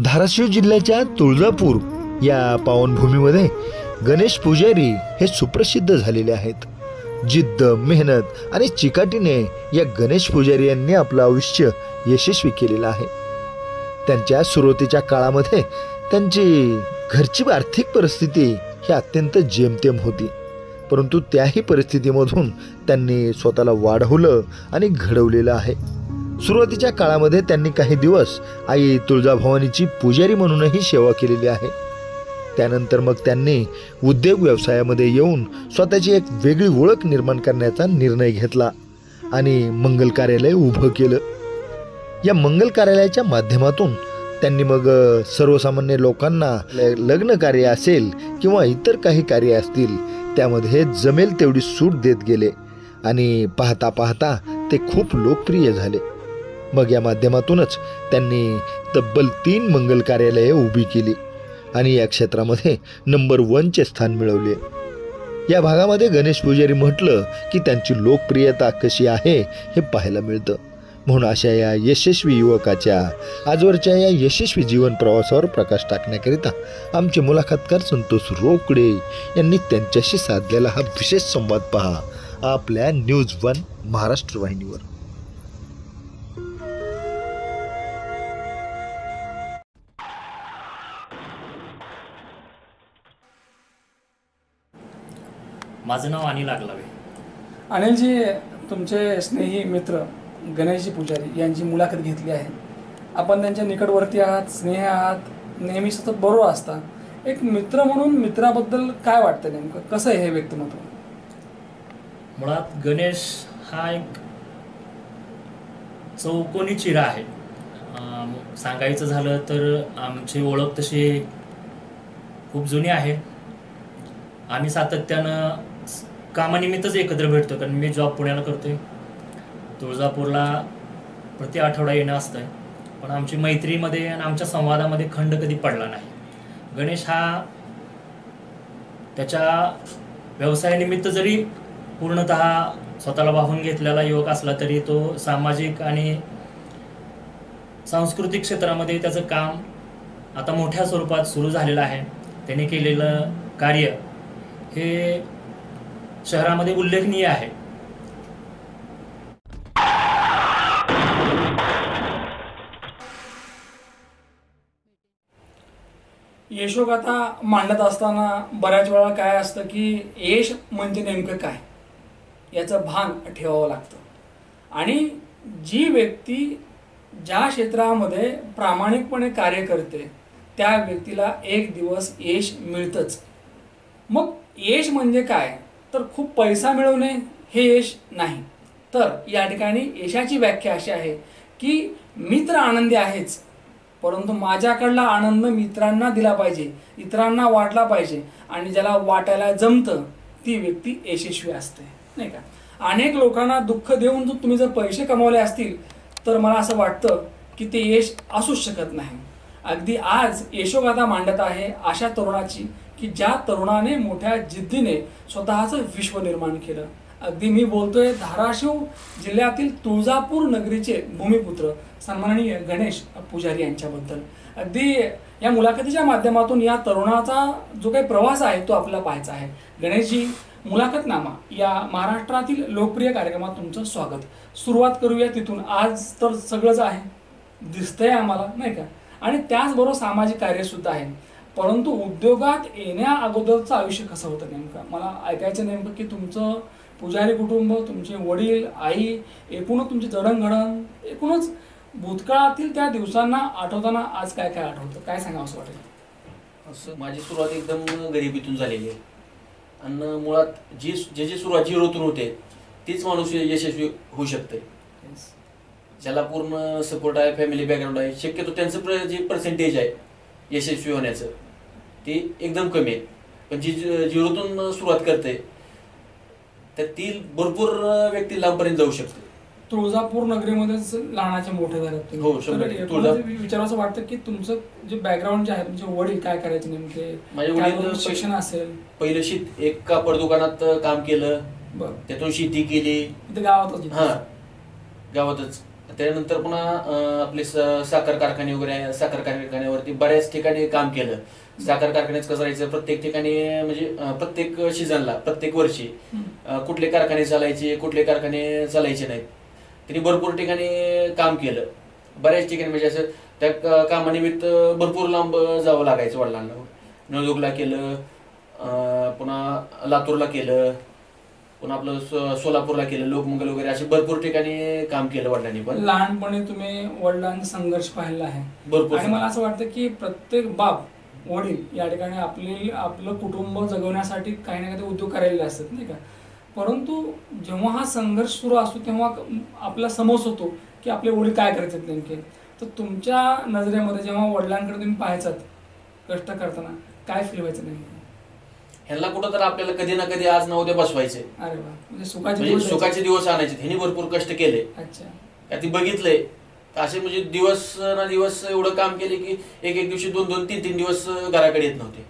धाराशिव जिल्ह्याच्या तुळजापूर या पावनभूमीमध्ये गणेश पुजारी हे सुप्रसिद्ध झालेले आहेत। जिद्द, मेहनत आणि चिकाटीने या गणेश पुजारी यांनी आपलं आयुष्य यशस्वी केलेलं आहे। त्यांच्या सुरुवातीच्या काळामध्ये त्यांची घरची आर्थिक परिस्थिती ही अत्यंत जेमतेम होती, परंतु त्याही परिस्थितीमधून त्यांनी स्वतःला वाढवलं आणि घडवलेलं आहे। सुरुवातीच्या काळामध्ये त्यांनी काही दिवस आई तुळजाभवानीची पुजारी म्हणूनही सेवा केलेली आहे। त्यानंतर मग त्यांनी उद्योग व्यवसायामध्ये येऊन स्वतःची एक वेगळी ओळख निर्माण करण्याचा निर्णय घेतला आणि मंगल कार्यालय उभं केलं। या मंगल कार्यालयाच्या माध्यमातून त्यांनी मग सर्वसामान्य लोकांना लग्न कार्य असेल किंवा इतर काही कार्य असतील त्यामध्ये जमेल तेवढी सूट देत गेले आणि पाहता पाहता ते खूप लोकप्रिय झाले। मग या माध्यमातूनच त्यांनी तब्बल 3 मंगल कार्यालये उभी केली आणि या क्षेत्रामध्ये नंबर 1चे स्थान मिळवले। या भागामध्ये गणेश पुजारी म्हटलं की त्यांची लोकप्रियता कशी आहे हे पाहायला मिळतं। म्हणून अशा या यशस्वी युवकाच्या आजवरच्या या यशस्वी जीवन प्रवासावर प्रकाश टाकण्याकरिता आमचे मुलाखतकार संतोष रोकडे यांनी त्यांच्याशी साधलेला हा विशेष संवाद पहा आपल्या न्यूज 1 महाराष्ट्र वाहिनीवर। माझं नाव अनिल आगलावे। अनिलजी, तुमचे स्नेही मित्र गणेशजी पुजारी यांची मुलाखत घेतली आहे। आपण त्यांच्या निकटवर्ती आहात, स्नेही आहात, नेहमी सतत बरोबर असता। एक मित्र म्हणून मित्राबद्दल काय वाटतं, नेमकं कसं आहे हे व्यक्तिमत्व? मुळात गणेश हा एक चौकोनी चिरा आहे। सांगायचं झालं तर आमची ओळख तशी खूप जुनी आहे। आम्ही सातत्यानं कामानिमित्तच एकत्र भेटतो, कारण मी जॉब पुण्याला करतोय, तुळजापूरला प्रति आठवडा येणं असतंय, पण आमची मैत्रीमध्ये आणि आमच्या संवादामध्ये खंड कधी पडला नाही। गणेश हा त्याच्या व्यवसायानिमित्त जरी पूर्णतः स्वतःला वाहून घेतलेला युवक असला तरी तो सामाजिक आणि सांस्कृतिक क्षेत्रामध्ये त्याचं काम आता मोठ्या स्वरूपात सुरू झालेलं आहे। त्याने केलेलं कार्य हे शहरामध्ये उल्लेखनीय आहे। यशोगाथा मांडत असताना बऱ्याच वेळा काय असतं की यश म्हणजे नेमकं काय याचं भान ठेवावं लागतं आणि जी व्यक्ती ज्या क्षेत्रामध्ये प्रामाणिकपणे कार्य करते त्या व्यक्तीला एक दिवस यश मिळतंच। मग यश म्हणजे काय तर खूप पैसा मिळवणे हे यश नाही, तर या ठिकाणी यशाची व्याख्या अशी आहे की मित्र आनंदी आहेच, परंतु माझ्याकडला आनंद मित्रांना दिला पाहिजे, इतरांना वाटला पाहिजे आणि ज्याला वाटायला जमतं ती व्यक्ती यशस्वी असते, नाही का? अनेक लोकांना दुःख देऊन तुम्ही जर पैसे कमवले असतील तर मला असं वाटतं की ते यश असूच शकत नाही। अगदी आज यशोगाथा मांडत आहे अशा तरुणाची की ज्या तरुणाने मोठ्या जिद्दीने स्वतःचं विश्व निर्माण केलं। अगदी मी बोलतोय धाराशिव जिल्ह्यातील तुळजापूर नगरीचे भूमिपुत्र सन्माननीय गणेश पुजारी यांच्याबद्दल। अगदी या मुलाखतीच्या माध्यमातून या तरुणाचा जो काही प्रवास आहे तो आपल्याला पाहायचा आहे। गणेशजी, मुलाखतनामा या महाराष्ट्रातील लोकप्रिय कार्यक्रमात तुमचं स्वागत। सुरुवात करूया तिथून। आज तर सगळंच आहे, दिसतंय आम्हाला, नाही का? आणि त्याचबरोबर सामाजिक कार्य सुद्धा आहे, परंतु उद्योगात येण्या अगोदरचं आयुष्य कसं होतं नेमकं? मला ऐकायचं नेमकं की तुमचं पुजारी कुटुंब, तुमचे वडील, आई, एकूणच तुमची जडणघडण, एकूणच भूतकाळातील त्या दिवसांना आठवताना आज काय काय आठवतं, काय सांगा असं वाटेल? असं माझी सुरुवात एकदम गरिबीतून झालेली आहे आणि मुळात जी सुरुवात झिरोतून होते तीच माणूस यशस्वी होऊ शकते। ज्याला पूर्ण सपोर्ट आहे, फॅमिली बॅकग्राऊंड आहे, शक्यतो त्यांचं जे पर्सेंटेज आहे यशस्वी होण्याचं ते एकदम कमी आहे, पण जी झिरोतून सुरुवात करते त्यातील भरपूर व्यक्ती लांबपर्यंत जाऊ शकते। तुळजापूर नगरीमध्येच लहानाचे मोठे झाले तुम्ही? हो, 100%। विचारायचं वाटतं की तुमचं जे बॅकग्राऊंड जे आहे, तुमचे वडील काय करायचे नेमके? माझे वडील शिक्षण असेल? पहिलं एक कापड दुकानात काम केलं, त्यातून शेती केली, गावातच? हा, गावातच त्यानंतर पुन्हा आपले साखर कारखाने वगैरे आहे, साखर कारखान्यावरती बऱ्याच ठिकाणी काम केलं. साखर कारखान्यात कसं राहायचं, प्रत्येक ठिकाणी म्हणजे प्रत्येक सीझनला प्रत्येक वर्षी कुठले कारखाने चालायचे कुठले कारखाने चालायचे नाहीत. त्यांनी भरपूर ठिकाणी काम केलं. बऱ्याच ठिकाणी म्हणजे असं त्या कामानिमित्त भरपूर लांब जावं लागायचं वडिलांना. नळदुर्गला केलं, पुन्हा लातूरला केलं, पुन्हा आपलं सोलापूरला केलं, लोकमंगल वगैरे असे भरपूर ठिकाणी काम केलं वडिलांनी. पण लहानपणी तुम्ही वडिलांचा संघर्ष पाहिला आहे भरपूर. आणि मला असं वाटतं की प्रत्येक बाप वडील या ठिकाणी आपलं कुटुंब जगवण्यासाठी काही ना काही उद्योग करायला असतात नाही का. परंतु जेव्हा हा संघर्ष सुरू असतो तेव्हा आपला समज होतो की आपले वडील काय करायचे नेमके. तर तुमच्या नजरेमध्ये जेव्हा वडिलांकडे तुम्ही पाहायचात कष्ट करताना काय फील व्हायचं नेमकं? ह्यांना कुठं तर आपल्याला कधी ना कधी आज ना उद्या बसवायचे. अरे वा, म्हणजे सुखाचे दिवस आणायचे. ह्यांनी भरपूर कष्ट केले. अच्छा, ती बघितलंय असे म्हणजे दिवस ना दिवस एवढं काम केले की एक दिवशी 2-2, 3-3 दिवस घराकडे येत नव्हते.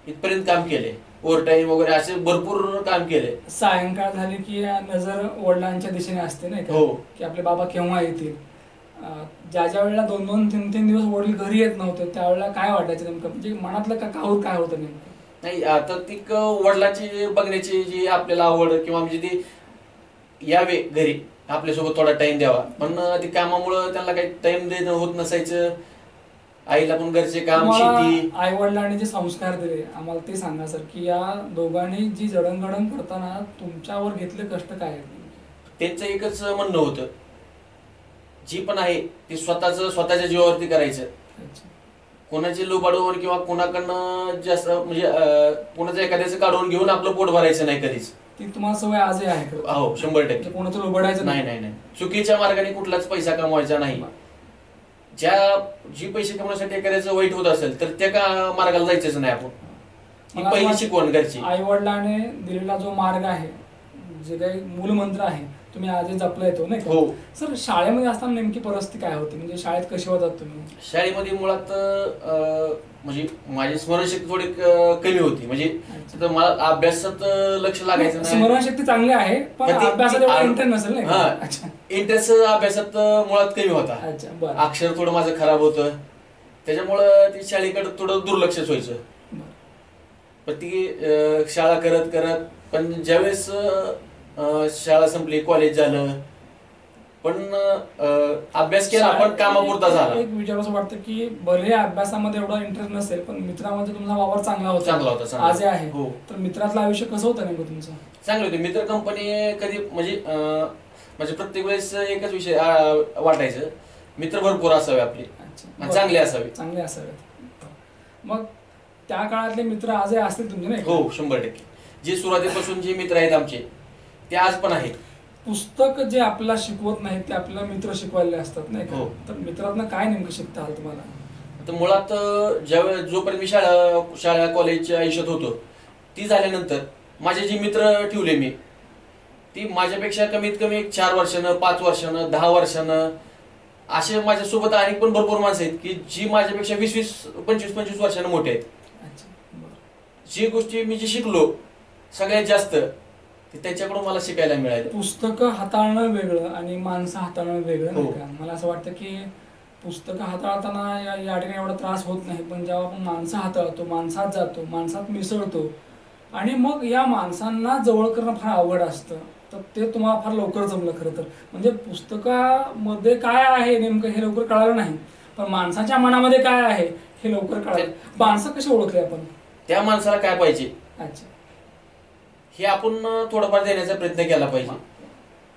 इथपर्यंत काम केले. ओव्हर टाईम वगैरे असे भरपूर काम केले. सायंकाळ झाली की नजर वडिलांच्या दिशेने असते नाही का, की आपले बाबा केव्हा येतील. ज्या ज्या वेळेला 2-2, 3-3 दिवस वडील घरी येत नव्हते त्यावेळेला काय वाटायचं नेमकं, म्हणजे मनातलं काहूर काय होतं नेमकं? नाही, आता ती वडिलांची बघण्याची जी आपल्याला आवड किंवा म्हणजे ती यावे घरी आपल्यासोबत थोडा टाइम द्यावा, पण ती कामामुळं त्यांना काही टाइम देणं होत नसायचं. आईला पण घरचे काम, शेती. आई वडिलांनी जे संस्कार दिले आम्हाला ते सांगा सर, की या दोघांनी जी जडणघडण करताना तुमच्यावर घेतले कष्ट काय आहेत? त्यांचं एकच म्हणणं होतं, जी पण आहे ती स्वतःच्या जीवावरती करायचं. कोणाची लुबाडून किंवा कोणाकडनं जास्त म्हणजे कोणाचं एखाद्याचं काढून घेऊन आपलं पोट भरायचं नाही कधीच. ती तुम्हाला सवय आजही आहे? हो, 100%. कोणाचं लुबाडायचं नाही. नाही नाही, चुकीच्या मार्गाने कुठलाच पैसा कमवायचा नाही. जी पैसे कमवण्यासाठी एखाद्याचं वाईट होत असेल तर त्या मार्गाला जायचंच नाही आपण. ही पहिली शिकवण घरची. आई वडिलांनी दिलेला जो मार्ग आहे, जे काही मूलमंत्र आहे तुम्ही आजही जपला येतो नाही? हो सर. शाळेमध्ये असताना नेमकी परिस्थिती काय होती, म्हणजे शाळेत कशी होतात तुम्ही? शाळेमध्ये मुळात म्हणजे माझी स्मरणशक्ती थोडी कमी होती. म्हणजे मला अभ्यासात लक्ष लागायचं नाही. स्मरणशक्ती चांगली आहे पण अभ्यासात इंटरेस्ट नसेल नाही? इंटरेस्ट अभ्यासात मुळात कमी होता. अक्षर थोडं माझं खराब होतं, त्याच्यामुळं ती शाळेकडे थोडं दुर्लक्षच व्हायचं. पण ती शाळा करत करत पण ज्यावेळेस शाळा संपली, कॉलेज झालं, पण अभ्यास केला पण कामापुरता झाला. एक विचारायचं वाटतं की भले अभ्यासामध्ये एवढा इंटरेस्ट नसेल पण मित्रामध्ये तुमचा वावर चांगला होता आज आहे. तर मित्रातलं आयुष्य कसं होतं नेमकं तुमचं? चांगलं होतं. मित्र कंपनी कधी म्हणजे प्रत्येक वेळेस एकच विषय वाटायचं, मित्र भरपूर असावे आपले, चांगले असावेत. मग त्या काळातले मित्र आजही असतील तुमचे नाही? हो, 100%. जे सुरुवातीपासून जे मित्र आहेत आमचे ते आज पण आहेत. पुस्तक जे आपल्याला शिकवत नाही ते आपल्याला मित्र शिकवायला असतात नाही का? तर मित्रातनं काय नेमकं शिकता आलं तुम्हाला? तर मुळात जोपर्यंत मी शाळा कॉलेजच्या आयुष्यात होतो, ती झाल्यानंतर माझे जे मित्र ठेवले मी, ती माझ्यापेक्षा कमीत कमी 4 वर्षानं, 5 वर्षानं, 10 वर्षानं असे माझ्यासोबत आणि पण भरपूर माणसं आहेत की जी माझ्यापेक्षा 20-20, 25-25 वर्षानं मोठे आहेत. जी गोष्टी मी शिकलो सगळ्यात जास्त त्यांच्याकडून मला शिकायला मिळालं. पुस्तकं हाताळणं वेगळं आणि माणसं हाताळणं वेगळं नाही का? मला असं वाटतं की पुस्तकं हाताळताना या ठिकाणी एवढा त्रास होत नाही, पण जेव्हा आपण माणसं हाताळतो, माणसात जातो, माणसात मिसळतो आणि मग या माणसांना जवळ करणं फार अवघड असतं. तर ते तुम्हाला फार लवकर जमलं खरं तर. म्हणजे पुस्तकामध्ये काय आहे नेमकं हे लवकर कळालं नाही, पण माणसाच्या मनामध्ये काय आहे हे लवकर कळालं. माणसं कशी ओळखले आपण? त्या माणसाला काय पाहिजे अच्छा, हे आपण थोडंफार देण्याचा प्रयत्न केला पाहिजे.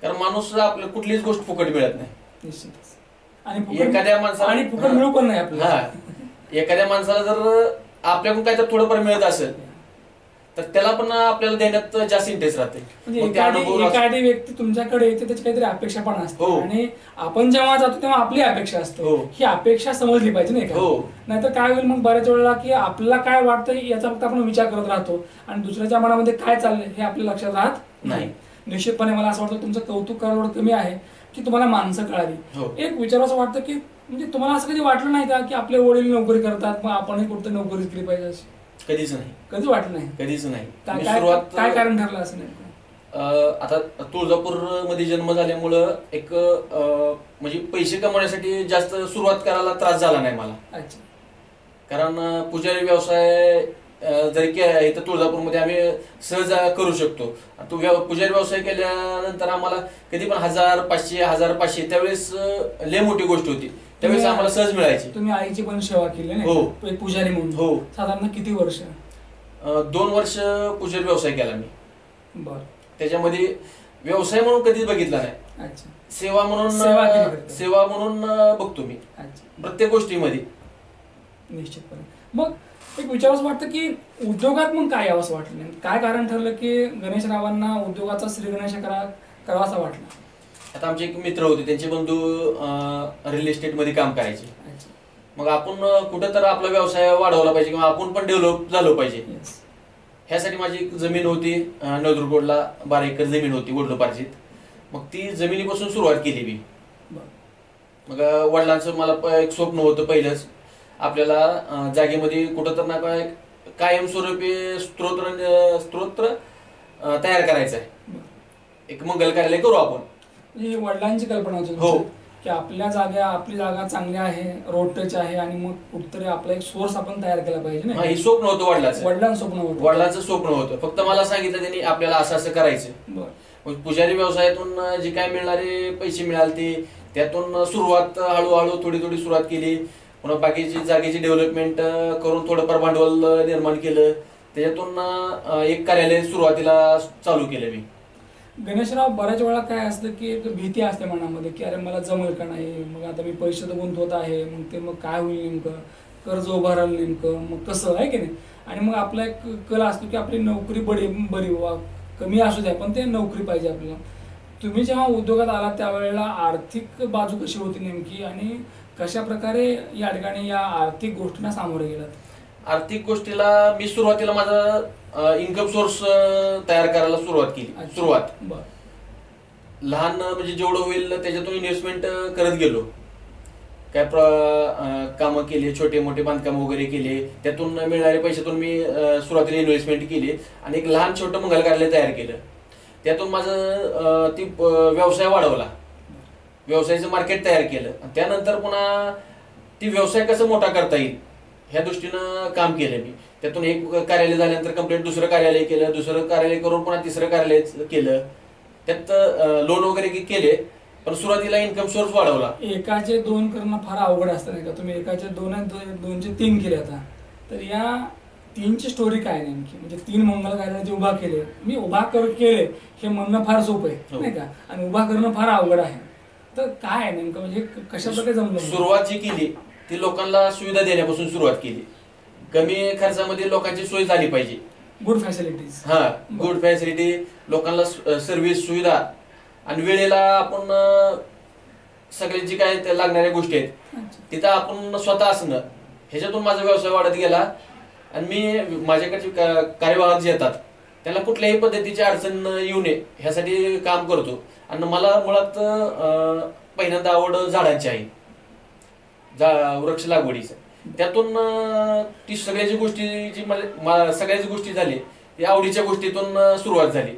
कारण माणूस आपल्याला कुठलीच गोष्ट फुकट मिळत नाही. निश्चितच. आणि एखाद्या माणसाला आणि फुकट मिळू पण नाही आपल्याला. एखाद्या माणसाला जर आपल्याकडून काय तर थोडंफार मिळत असेल तर त्याला पण आपल्याला देण्यात जास्त इंटरेस्ट राहते. एखादी व्यक्ती तुमच्याकडे येते त्याची काहीतरी अपेक्षा पण असते आणि आपण जेव्हा जातो तेव्हा आपली अपेक्षा असते. ही अपेक्षा समजली पाहिजे नाही का? नाहीतर काय होईल मग बऱ्याच वेळेला की आपल्याला काय वाटतं याचा फक्त आपण विचार करत राहतो आणि दुसऱ्याच्या मनामध्ये काय चाललंय हे आपल्या लक्षात राहत नाही. निश्चितपणे मला असं वाटतं तुमचं कौतुक करायला एवढं कमी आहे की तुम्हाला माणसं कळाली. एक विचारायचं वाटतं की म्हणजे तुम्हाला असं कधी वाटलं नाही का की आपले वडील नोकरी करतात मग आपणही कुठं नोकरी केली पाहिजे? कधीच नाही. कधी वाटलं नाही? कधीच नाही. काय कारण ठरलं असं? नाही आता तुळजापूरमध्ये जन्म झाल्यामुळं एक म्हणजे पैसे कमवण्यासाठी जास्त सुरुवात करायला त्रास झाला नाही मला. अच्छा. कारण पुजारी व्यवसाय जरी इथं तुळजापूरमध्ये आम्ही सहज करू शकतो. पुजारी व्यवसाय केल्यानंतर आम्हाला कधी पण 1500 1500 त्यावेळेस लय मोठी गोष्ट होती, त्यावेळेस आम्हाला सहज मिळायची. तुम्ही आईची पण सेवा केली ना? हो. एक पुजारी म्हणून. हो. साधारण किती वर्ष? 2 वर्ष पुजारी व्यवसाय केला मी. बर. त्याच्यामध्ये व्यवसाय म्हणून कधीच बघितला नाही. अच्छा. सेवा म्हणून बघतो मी. अच्छा. प्रत्येक गोष्टीमध्ये. निश्चितपणे. मग एक विचारावंच वाटतं की उद्योगात मग काय यावंसं वाटलं नाही? काय कारण ठरलं की गणेशरावांना उद्योगाचा श्री गणेश करावासा वाटला? आता आमचे एक मित्र होते, त्यांचे बंधू रिअल इस्टेट मध्ये काम करायचे. मग आपण कुठं तर आपला व्यवसाय वाढवला पाहिजे किंवा आपण पण डेव्हलप झालो पाहिजे. ह्यासाठी माझी एक जमीन होती नळदुर्गला, 12 एकर जमीन होती वडलोपार्जित. मग ती जमिनीपासून सुरुवात केली मी. मग वडिलांचं मला एक स्वप्न होतं पहिलंच, आपल्याला जागेमध्ये कुठं तर ना काय कायमस्वरूपी स्तोत्र तयार करायचं आहे. एक मंगल कार्यालय करू आपण. म्हणजे वडिलांची कल्पना होती. हो. की आपली जागा चांगली आहे, रोड टच आहे आणि मग कुठतरी आपला एक सोर्स आपण तयार केला पाहिजे ना. हे स्वप्न होतं वडिलांचं स्वप्न होतं. फक्त मला सांगितलं त्यांनी आपल्याला असं करायचं. पुजारी व्यवसायातून जे काय मिळणारे पैसे मिळाले त्यातून सुरुवात हळूहळू थोडी सुरुवात केली. पुन्हा बाकीची जागेची डेव्हलपमेंट करून थोडंफार भांडवल निर्माण केलं. त्याच्यातून एक कार्यालय सुरुवातीला चालू केलं मी. गणेशराव, बऱ्याच वेळा काय असतं की एक भीती असते मनामध्ये की अरे मला जमेल का नाही, मग आता मी पैसे तर गुंतवत आहे, मग काय होईल नेमकं, कर्ज उभाराल नेमकं, मग कसं आहे की नाही. आणि मग आपला एक कल असतो की आपली नोकरी बरी कमी असू द्या पण ते नोकरी पाहिजे आपल्याला. तुम्ही जेव्हा उद्योगात आला त्यावेळेला आर्थिक बाजू कशी होती नेमकी आणि कशा प्रकारे या ठिकाणी या आर्थिक गोष्टींना सामोरे गेलात? आर्थिक गोष्टीला मी सुरुवातीला माझा इन्कम सोर्स तयार करायला सुरुवात केली. लहान म्हणजे जेवढं होईल त्याच्यातून इन्व्हेस्टमेंट करत गेलो. काय कामं केली, छोटे मोठे बांधकाम वगैरे केले. त्यातून मिळणाऱ्या पैशातून मी सुरुवातीला इन्व्हेस्टमेंट केली आणि एक लहान छोटं मंगल कार्यालय तयार केलं. त्यातून माझं ती व्यवसाय वाढवला, व्यवसायाचं मार्केट तयार केलं. त्यानंतर पुन्हा ती व्यवसाय कसं मोठा करता येईल ह्या दृष्टीनं काम केलं मी. त्यातून एक कार्यालय झाल्यानंतर कंप्लीट दुसरं कार्यालय केलं, दुसरं कार्यालय करून पुन्हा तिसरं कार्यालय केलं. त्यात लोन वगैरे केले, पण सुरुवातीला इन्कम सोर्स वाढवला. एकाचे 2 करणं फार अवघड असतं नाही का? तुम्ही एकाचे 2चे 3 केले. आता तर या 3ची स्टोरी काय नेमकी? म्हणजे 3 मंगल कार्यालय उभा केले, मी केले हे म्हणणं फार सोपं आहे नाही का, आणि उभा करणं फार अवघड आहे. तर काय आहे नेमकं, म्हणजे कशा प्रकारे जमलं? सुरुवात जी केली ती लोकांना सुविधा देण्यापासून सुरुवात केली. कमी खर्चामध्ये लोकांची सोय झाली पाहिजे. Good facilities. गुड फॅसिलिटी, लोकांना सर्व्हिस सुविधा आणि वेळेला आपण सगळे जे काय लागणाऱ्या गोष्टी आहेत तिथं आपण स्वतः असणं, ह्याच्यातून माझा व्यवसाय वाढत गेला. आणि मी माझ्याकडचे कार्यवाहक जे येतात त्यांना कुठल्याही पद्धतीची अडचण येऊ नये ह्यासाठी काम करतो. आणि मला मुळात पहिल्यांदा आवड झाडांची आहे, वृक्ष लागवडीचं. त्यातून ती सगळ्याची गोष्टी झाली, ती आवडीच्या गोष्टीतून सुरुवात झाली.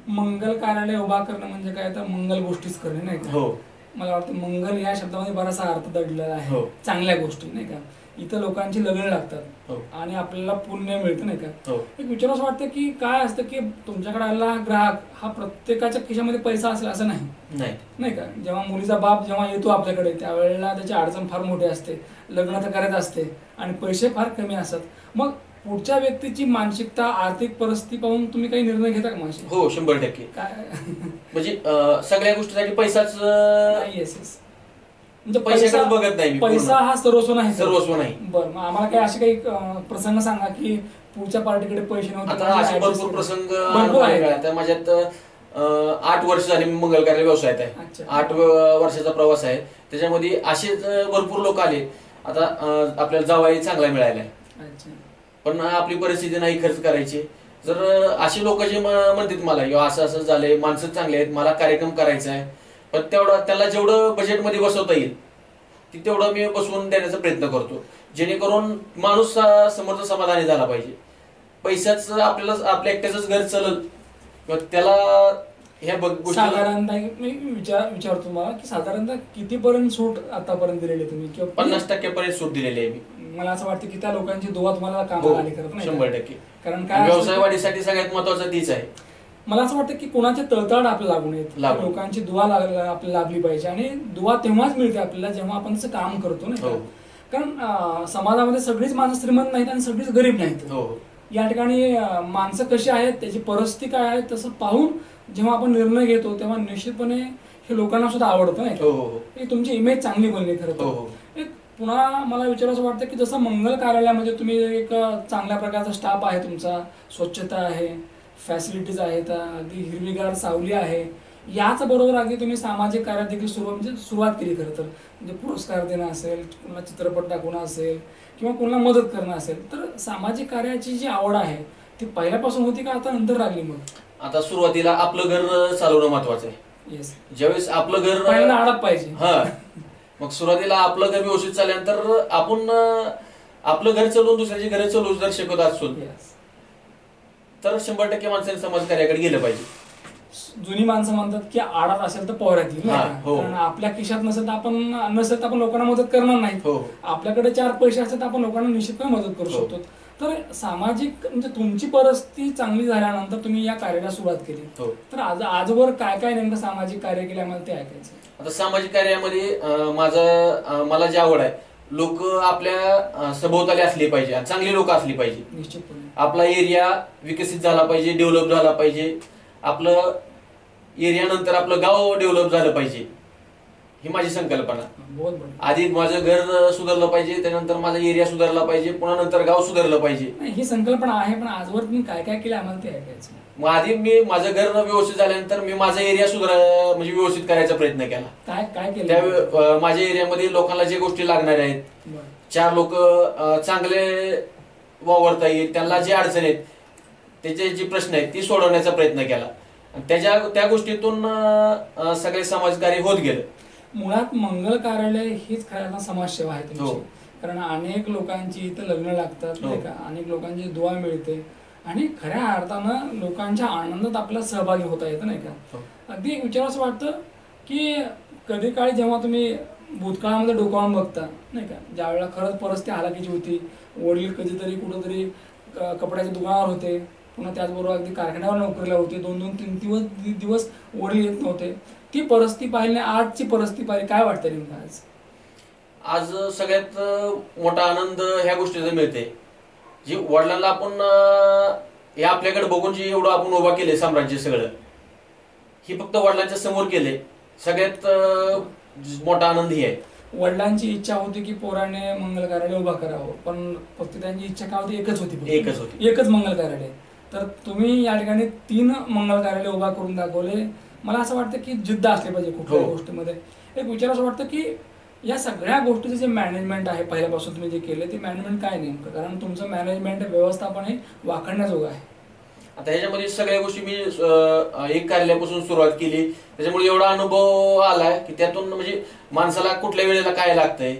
मंगल कार्यालय उभा करणं म्हणजे काय तर मंगल गोष्टीच करणे नाही का? हो. मला वाटतं मंगल या शब्दामध्ये बराचसा अर्थ दडलेला आहे. हो. चांगल्या गोष्टी नाही का, इथं लोकांची लग्न लागतात आणि आपल्याला पुण्य मिळतं नाही का. एक विचारावं वाटतं की काय असतं की तुमच्याकडे आलेला ग्राहक हा प्रत्येकाच्या खिशामध्ये पैसा असेल असं नाही का. जेव्हा मुलीचा बाप जेव्हा येतो आपल्याकडे त्यावेळेला त्याची अडचण फार मोठी असते, लग्न तर करायचं असते आणि पैसे फार कमी असतात. मग पुढच्या व्यक्तीची मानसिकता, आर्थिक परिस्थिती पाहून तुम्ही काही निर्णय घेता का माझी? हो, 100%. काय म्हणजे सगळ्या गोष्टीसाठी पैसाच म्हणजे पैशाकडे बघत नाही. पैसा हा सर्वस्व नाही. बरं, मग आम्हाला काही असे काही प्रसंग सांगा की पुढच्या पार्टीकडे पैसे नव्हते. आता असे भरपूर प्रसंग आहेत. माझ्यात 8 वर्ष झाली मंगल कार्यालय व्यवसायात आहे. 8 वर्षाचा प्रवास आहे. त्याच्यामध्ये असेच भरपूर लोक आले. आता आपल्याला जावाई चांगला मिळायला आहे, पण आपली परिस्थिती नाही खर्च करायची. जर असे लोक जे म्हणतात मला असं झालंय, माणसं चांगले आहेत, मला कार्यक्रम करायचा आहे, पण त्याला जेवढं बजेटमध्ये बसवता येईल तेवढं मी बसवून देण्याचा प्रयत्न करतो, जेणेकरून माणूस समोरचा समाधानी झाला पाहिजे. पैशाच आपल्याला आपल्या एकट्याच घर चालल किंवा त्याला ह्या गोष्टी साधारणतः मी विचारतो तुम्हाला की साधारणतः कितीपर्यंत सूट आतापर्यंत दिलेली आहे तुम्ही किंवा 50% सूट दिलेली आहे मी. मला असं वाटतं की त्या लोकांची दुवा तुम्हाला कामाला आली करत नाही 100%. कारण काय व्यवसाय वाढीसाठी सगळ्यात महत्वाचं तीच आहे. मला असं वाटतं की कोणाचे तळतळ आपल्याला लागू नयेत, लोकांची दुवा आपल्याला लाभली पाहिजे आणि दुवा तेव्हाच मिळते आपल्याला जेव्हा आपण त्याचं काम करतो ना. कारण समाजामध्ये सगळीच माणसं श्रीमंत नाहीत आणि सगळीच गरीब नाहीत. या ठिकाणी माणसं कशी आहेत, त्याची परिस्थिती काय आहे, तसं पाहून जेव्हा आपण निर्णय घेतो तेव्हा निश्चितपणे हे लोकांना सुद्धा आवडतं नाही. तुमची इमेज चांगली बनली खरं तर. पुन्हा मला विचारायचं वाटतं की जसं मंगल कार्यालयामध्ये तुम्ही एक चांगल्या प्रकारचा स्टाफ आहे, तुमचा स्वच्छता आहे, फॅसिलिटीज आहेत, अगदी हिरवीगार सावली आहे, याच बरोबर अगदी तुम्ही सामाजिक कार्यात देखील सुरुवात केली खरं तर. म्हणजे पुरस्कार देणं असेल, कोणाला चित्रपट दाखवणं असेल किंवा कोणाला मदत करणं असेल, तर सामाजिक कार्याची जी आवड आहे ती पहिल्यापासून होती का आता नंतर लागली? मग आता सुरुवातीला आपलं घर चालवणं महत्वाचं आहे. येस, ज्यावेळेस आपलं घर पहिल्यांदा आडत पाहिजे. मग सुरुवातीला आपलं घर व्यवस्थित चालल्यानंतर आपण आपलं घर चालवून दुसऱ्याची घर चालवू जर शिकवत असतो तर 100% माणसाने समाजकार्याकडे गेलं पाहिजे. जुनी माणसं म्हणतात की आडात असेल तर पोहऱ्यात येईल. कारण आपल्या खिशात नसेल तर आपण लोकांना मदत करणार नाही. आपल्याकडे 4 पैसे असतात तर आपण लोकांना निश्चितपणे मदत करू शकतो. तर सामाजिक म्हणजे तुमची परिस्थिती चांगली झाल्यानंतर तुम्ही या कार्याला सुरुवात केली. तर आजवर काय काय नेमकं सामाजिक कार्य केलं आम्हाला ते ऐकायचं. आता सामाजिक कार्यामध्ये मला जी आवड आहे, लोक आपल्या सभोवताली असली पाहिजे, चांगली लोक असली पाहिजे. निश्चितपणे आपला एरिया विकसित झाला पाहिजे, डेव्हलप झाला पाहिजे. आपलं एरिया नंतर आपलं गाव डेव्हलप झालं पाहिजे, ही माझी संकल्पना. आधी माझं घर सुधारलं पाहिजे, त्यानंतर माझा एरिया सुधारला पाहिजे, पुन्हा नंतर गाव सुधारलं पाहिजे. ही संकल्पना आहे, पण आजवर तुम्ही काय काय केलं आम्हाला ते ऐकायचं. मग आधी मी माझं घर व्यवस्थित झाल्यानंतर मी माझा एरिया म्हणजे व्यवस्थित करायचा प्रयत्न केला. काय केलं? त्या माझ्या एरियामध्ये लोकांना जे गोष्टी लागणार आहेत, 4 लोक चांगले वावरता येईल, त्यांना जे अडचण आहेत, त्याचे जे प्रश्न आहेत ती सोडवण्याचा प्रयत्न केला. त्या गोष्टीतून सगळे समाजकार्य होत गेलं. मुळात मंगल कार्यालय हीच खऱ्या समाजसेवा आहे तुमची. कारण अनेक लोकांची इथं लग्न लागतात नाही का, अनेक लोकांची दुवा मिळते आणि खऱ्या अर्थानं लोकांच्या आनंदात आपल्याला सहभागी होता येतं नाही का. अगदी एक विचारावं वाटतं की कधी काळी जेव्हा तुम्ही भूतकाळामध्ये डोकावून बघता नाही का, ज्या वेळेला खरंच परिस्थिती हालाकीची होती, वडील कधीतरी कुठंतरी कपड्याच्या दुकानावर होते, पुन्हा त्याचबरोबर अगदी कारखान्यावर नोकरीला होते, 2-3 दिवस वडील येत नव्हते, ती परिस्थिती पाहिली, आजची परिस्थिती पाहिली, काय वाटतं नेमकं आज? आज सगळ्यात मोठा आनंद ह्या गोष्टीचा मिळते, जी वडिलांना आपण हे आपल्याकडे बघून जे एवढं आपण उभा केले साम्राज्य सगळं, ही फक्त वडिलांच्या समोर केले. सगळ्यात मोठा आनंद ही आहे. वडिलांची इच्छा होती की पोराने मंगल कार्यालय उभा करावं, पण फक्त त्यांची इच्छा काय होती? एकच होती, एकच मंगल कार्यालय. तर तुम्ही या ठिकाणी 3 मंगल कार्यालय उभा करून दाखवले. मला असं वाटतं की जिद्द असली पाहिजे कुठल्याही गोष्टीमध्ये. एक विचार असं वाटतं की या सगळ्या गोष्टीचं जे मॅनेजमेंट आहे पहिल्यापासून तुम्ही जे केलं ते मॅनेजमेंट काय नेमकं? कारण तुमचं मॅनेजमेंट व्यवस्थापन हे वाखाणण्याजोगं आहे. आता ह्याच्यामध्ये सगळ्या गोष्टी मी 1 कार्यालयापासून सुरुवात केली, त्याच्यामुळे एवढा अनुभव आलाय की त्यातून म्हणजे माणसाला कुठल्या वेळेला काय लागतंय,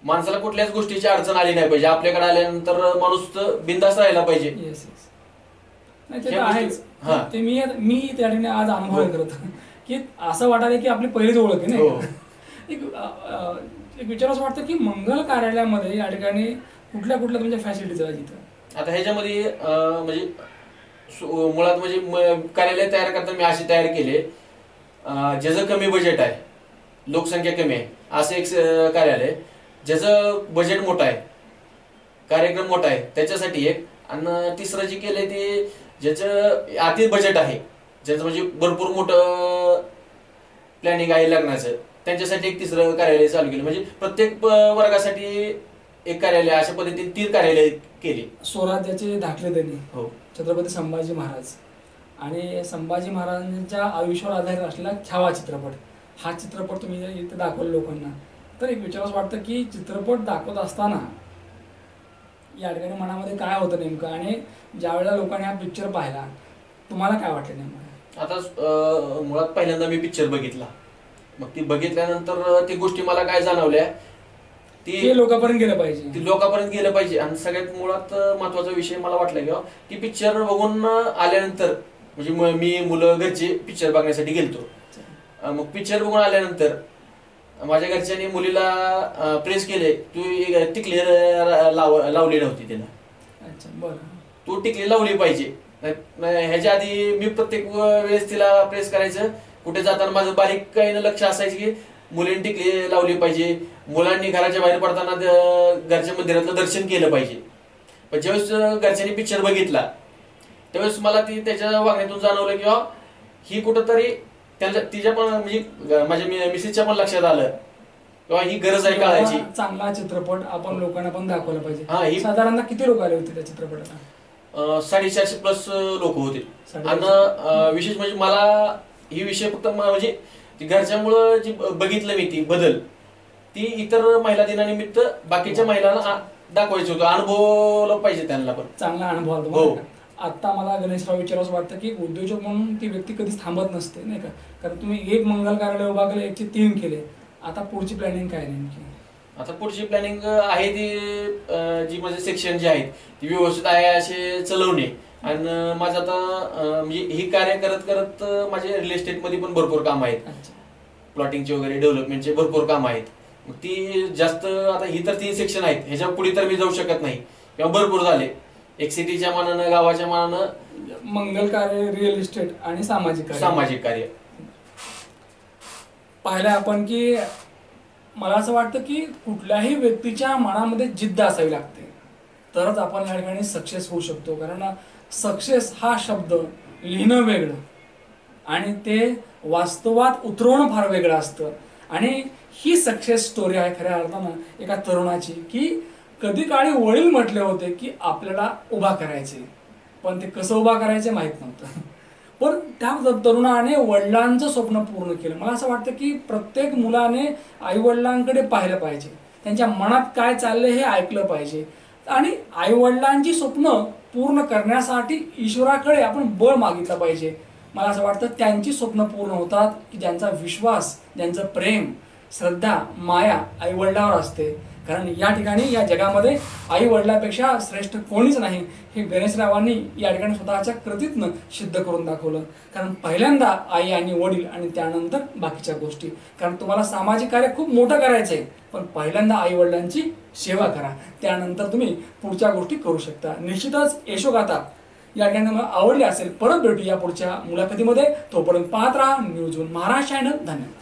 माणसाला कुठल्याच गोष्टीची अडचण आली नाही पाहिजे. आपल्याकडे आल्यानंतर माणूस बिंदास राहायला पाहिजे. मी त्या ठिकाणी आज अनुभव करत की असं वाटायला की आपली पहिलीच ओळख आहे नाही. एक विचार असं वाटतं की मंगल कार्यालयामध्ये या ठिकाणी कुठल्या तुमच्या फॅसिलिटीज आहेत इथं? आता ह्याच्यामध्ये म्हणजे मुळात म्हणजे कार्यालय तयार करताना मी असे तयार केले, ज्याचं कमी बजेट आहे, लोकसंख्या कमी आहे, असं एक कार्यालय, ज्याचं बजेट मोठं आहे, कार्यक्रम मोठा आहे त्याच्यासाठी एक, आणि तिसरं जे केलंय ते ज्याचं अति बजेट आहे, ज्याचं म्हणजे भरपूर मोठं प्लॅनिंग आहे लग्नाचं, त्यांच्यासाठी एक तिसरं कार्यालय चालू केलं. म्हणजे प्रत्येक वर्गासाठी एक कार्यालय, अशा पद्धतीने 3 कार्यालय केली. स्वराज्याचे दाखले त्यांनी छत्रपती संभाजी महाराज आणि संभाजी महाराजांच्या आयुष्यावर आधारित असलेला छावा चित्रपट, हा चित्रपट तुम्ही इथे दाखवला लोकांना. तर एक विचार वाटतं की चित्रपट दाखवत असताना या ठिकाणी मनामध्ये काय होतं नेमकं, आणि ज्या वेळेला लोकांनी हा पिक्चर पाहिला तुम्हाला काय वाटलं नेमकं? आता मुळात पहिल्यांदा मी पिक्चर बघितला, मग ती बघितल्यानंतर ती गोष्टी मला काय जाणवल्या, ती लोकांपर्यंत गेलं पाहिजे. आणि सगळ्यात मुळात महत्वाचा विषय मला वाटला की ती पिक्चर बघून आल्यानंतर म्हणजे मी मुलं घरचे पिक्चर बघण्यासाठी गेलतो. मग पिक्चर बघून आल्यानंतर माझ्या घरच्यांनी मुलीला प्रेस केले, तू टिकली लावली नव्हती तिला. अच्छा, बरं. तू टिकली लावली पाहिजे. ह्याच्या आधी मी प्रत्येक वेळेस तिला प्रेस करायचं. कुठे जाताना माझं बारीक काही लक्ष असायचं की मुलींनी टिकली लावली पाहिजे, मुलांनी घराच्या बाहेर पडताना घरच्या मंदिरातलं दर्शन केलं पाहिजे. पण ज्यावेळेस घरच्यांनी पिक्चर बघितला त्यावेळेस मला ती त्याच्या वागण्यातून जाणवलं की ही कुठंतरी तिच्या पण म्हणजे माझ्या मिसेसच्या पण लक्षात आलं किंवा ही गरज आहे काळाची. चांगला चित्रपट आपण लोकांना पण दाखवला पाहिजे. ही साधारणतः किती लोक आले होते त्या चित्रपटाला? 450+ लोक होते. आणि विशेष म्हणजे मला ही विषय फक्त म्हणजे घरच्यामुळं जी बघितलं मी ती बदल, ती इतर महिला दिनानिमित्त बाकीच्या महिलांना दाखवायचं होतं, अनुभवलं पाहिजे त्यांना पण. चांगला अनुभव आला तुम्हाला. आता मला गणेशराव विचारावं वाटतं की उद्योजक म्हणून ती व्यक्ती कधीच थांबत नसते, नाही का? कारण तुम्ही एक मंगल कार्यालय उभा केलं, 1 ते 3 केले. आता पुढची प्लॅनिंग काय नेमकी? आता पुढची प्लॅनिंग आहे ती जी माझे सेक्शन जे आहेत ती व्यवस्थित आहे असे चालवणे. आणि माझं आता म्हणजे ही कार्य करत करत माझे रिअल एस्टेट मध्ये पण भरपूर काम आहेत, प्लॉटिंगचे वगैरे डेव्हलपमेंटचे भरपूर काम आहेत. मग ती जास्त आता ही तर 3 सेक्शन आहेत, ह्याच्या पुढे तर मी जाऊ शकत नाही किंवा भरपूर झाले. एक सिटीच्या मानानं, गावाच्या मानानं मंगल कार्य, रिअल इस्टेट आणि सामाजिक कार्य पाहिलं आपण की मला असं वाटतं की कुठल्याही व्यक्तीच्या मनामध्ये जिद्द असावी लागते, तरच आपण या ठिकाणी सक्सेस होऊ शकतो. कारण सक्सेस हा शब्द लिहिणं वेगळं आणि ते वास्तवात उतरवणं फार वेगळं असतं. आणि ही सक्सेस स्टोरी आहे खऱ्या अर्थानं एका तरुणाची, की कधी काळी वडील म्हटले होते की आपल्याला उभा करायचे, पण ते कसं उभा करायचे माहीत नव्हतं. पण त्या तरुणाने वडिलांचं स्वप्न पूर्ण केलं. मला असं वाटतं की प्रत्येक मुलाने आईवडिलांकडे पाहिलं पाहिजे, त्यांच्या मनात काय चाललंय हे ऐकलं पाहिजे आणि आईवडिलांची स्वप्न पूर्ण करण्यासाठी ईश्वराकडे आपण बळ मागितलं पाहिजे. मला असं वाटतं त्यांची स्वप्न पूर्ण होतात की ज्यांचा विश्वास, ज्यांचं प्रेम, श्रद्धा, माया आईवडिलांवर असते. कारण या ठिकाणी या जगामध्ये आई वडिलांपेक्षा श्रेष्ठ कोणीच नाही हे गणेशरावांनी या ठिकाणी स्वतःच्या कृतीतनं सिद्ध करून दाखवलं. कारण पहिल्यांदा आई आणि वडील आणि त्यानंतर बाकीच्या गोष्टी. कारण तुम्हाला सामाजिक कार्य खूप मोठं करायचं आहे, पण पहिल्यांदा आई वडिलांची सेवा करा, त्यानंतर तुम्ही पुढच्या गोष्टी करू शकता. निश्चितच यशोगाथा या ठिकाणी तुम्हाला आवडली असेल. परत भेटू या पुढच्या मुलाखतीमध्ये. तोपर्यंत पाहत राहा न्यूज ऑन महाराष्ट्र चॅनल. धन्यवाद.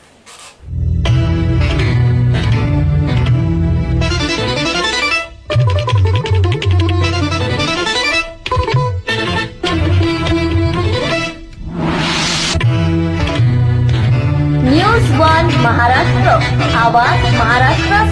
न्यूज 1 महाराष्ट्र, आवाज महाराष्ट्राचा.